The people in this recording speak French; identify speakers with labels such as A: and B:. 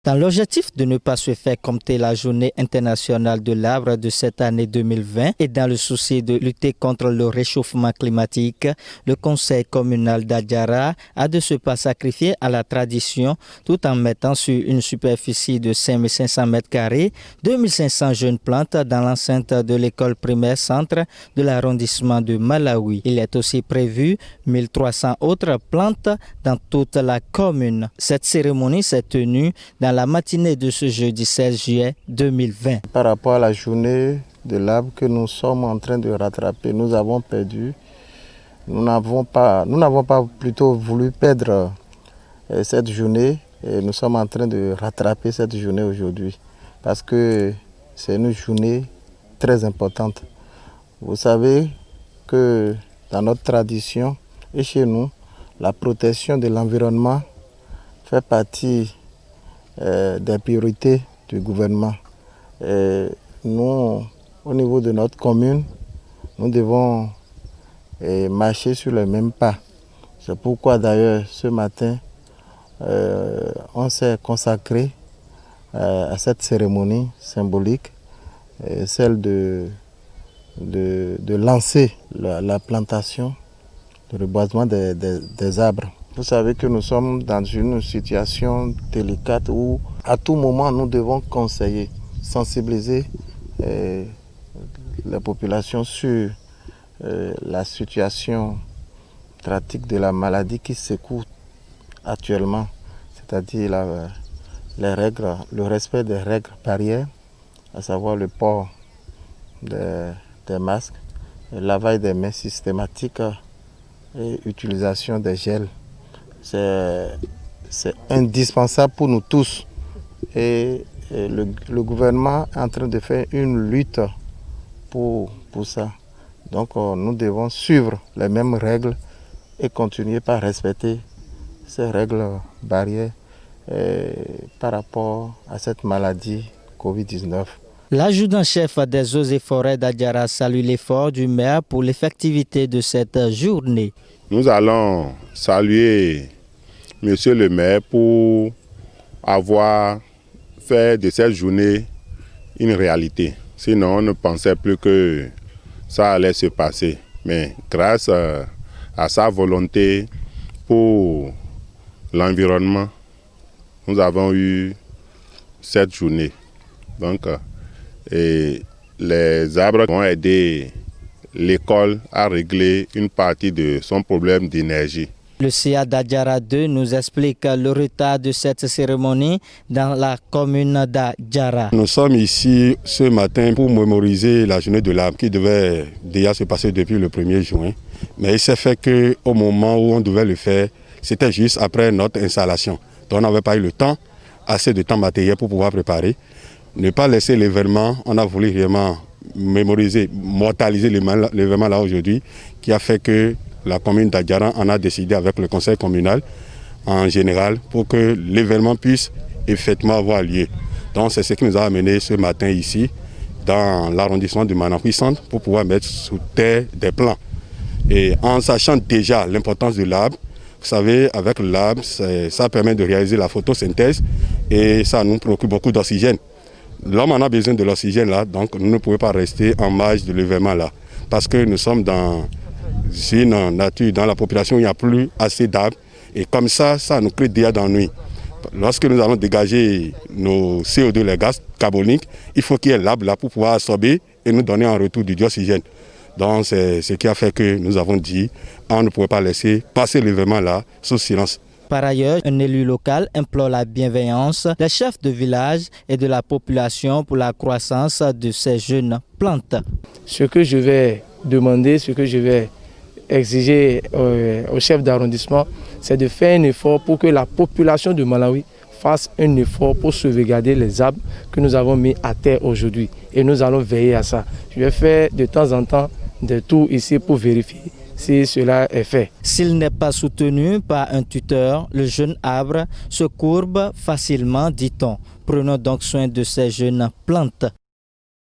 A: Dans l'objectif de ne pas se faire compter la journée internationale de l'arbre de cette année 2020 et dans le souci de lutter contre le réchauffement climatique, le conseil communal d'Adjara a de ce pas sacrifié à la tradition tout en mettant sur une superficie de 5500 m², 2500 jeunes plantes dans l'enceinte de l'école primaire centre de l'arrondissement de Malawi. Il est aussi prévu 1300 autres plantes dans toute la commune. Cette cérémonie s'est tenue dans la matinée de ce jeudi 16 juillet 2020.
B: Par rapport à la journée de l'arbre que nous sommes en train de rattraper, nous avons perdu. Nous n'avons pas plutôt voulu perdre cette journée et nous sommes en train de rattraper cette journée aujourd'hui parce que c'est une journée très importante. Vous savez que dans notre tradition et chez nous, la protection de l'environnement fait partie des priorités du gouvernement. Et nous, au niveau de notre commune, nous devons marcher sur les mêmes pas. C'est pourquoi d'ailleurs ce matin, on s'est consacré à cette cérémonie symbolique, celle de lancer la plantation, le reboisement des arbres. Vous savez que nous sommes dans une situation délicate où à tout moment nous devons conseiller, sensibiliser la population sur la situation pratique de la maladie qui secoue actuellement, c'est-à-dire le respect des règles barrières, à savoir le port des masques, le lavage des mains systématique et l'utilisation des gels. C'est indispensable pour nous tous et le gouvernement est en train de faire une lutte pour ça. Donc nous devons suivre les mêmes règles et continuer par respecter ces règles barrières par rapport à cette maladie Covid-19.
A: L'adjudant-chef des eaux et forêts d'Adjara salue l'effort du maire pour l'effectivité de cette journée.
C: Nous allons saluer Monsieur le maire pour avoir fait de cette journée une réalité. Sinon, on ne pensait plus que ça allait se passer. Mais grâce à sa volonté pour l'environnement, nous avons eu cette journée. Donc, et les arbres vont aider l'école à régler une partie de son problème d'énergie.
A: Le CA d'Adjara 2 nous explique le retard de cette cérémonie dans la commune d'Adjara.
D: Nous sommes ici ce matin pour mémoriser la journée de l'arbre qui devait déjà se passer depuis le 1er juin. Mais il s'est fait qu'au moment où on devait le faire, c'était juste après notre installation. Donc on n'avait pas eu le temps, assez de temps matériel pour pouvoir préparer. Ne pas laisser l'événement, on a voulu vraiment mémoriser, mortaliser l'événement là aujourd'hui, qui a fait que la commune d'Adjara en a décidé avec le conseil communal en général pour que l'événement puisse effectivement avoir lieu. Donc c'est ce qui nous a amené ce matin ici dans l'arrondissement du Malawi Centre pour pouvoir mettre sous terre des plans. Et en sachant déjà l'importance de l'arbre, vous savez, avec l'arbre, ça permet de réaliser la photosynthèse et ça nous procure beaucoup d'oxygène. L'homme en a besoin de l'oxygène là, donc nous ne pouvons pas rester en marge de l'événement là. Parce que nous sommes dans une nature, dans la population, il n'y a plus assez d'arbres. Et comme ça nous crée déjà d'ennui. Lorsque nous allons dégager nos CO2, les gaz carboniques, il faut qu'il y ait l'arbre là pour pouvoir absorber et nous donner en retour du dioxygène. Donc c'est ce qui a fait que nous avons dit on ne pouvait pas laisser passer l'événement là sous silence.
A: Par ailleurs, un élu local implore la bienveillance des chefs de village et de la population pour la croissance de ces jeunes plantes.
E: Ce que je vais demander, ce que je vais exiger au chef d'arrondissement, c'est de faire un effort pour que la population de Malawi fasse un effort pour sauvegarder les arbres que nous avons mis à terre aujourd'hui. Et nous allons veiller à ça. Je vais faire de temps en temps des tours ici pour vérifier si cela est fait.
A: S'il n'est pas soutenu par un tuteur, le jeune arbre se courbe facilement, dit-on. Prenons donc soin de ces jeunes plantes.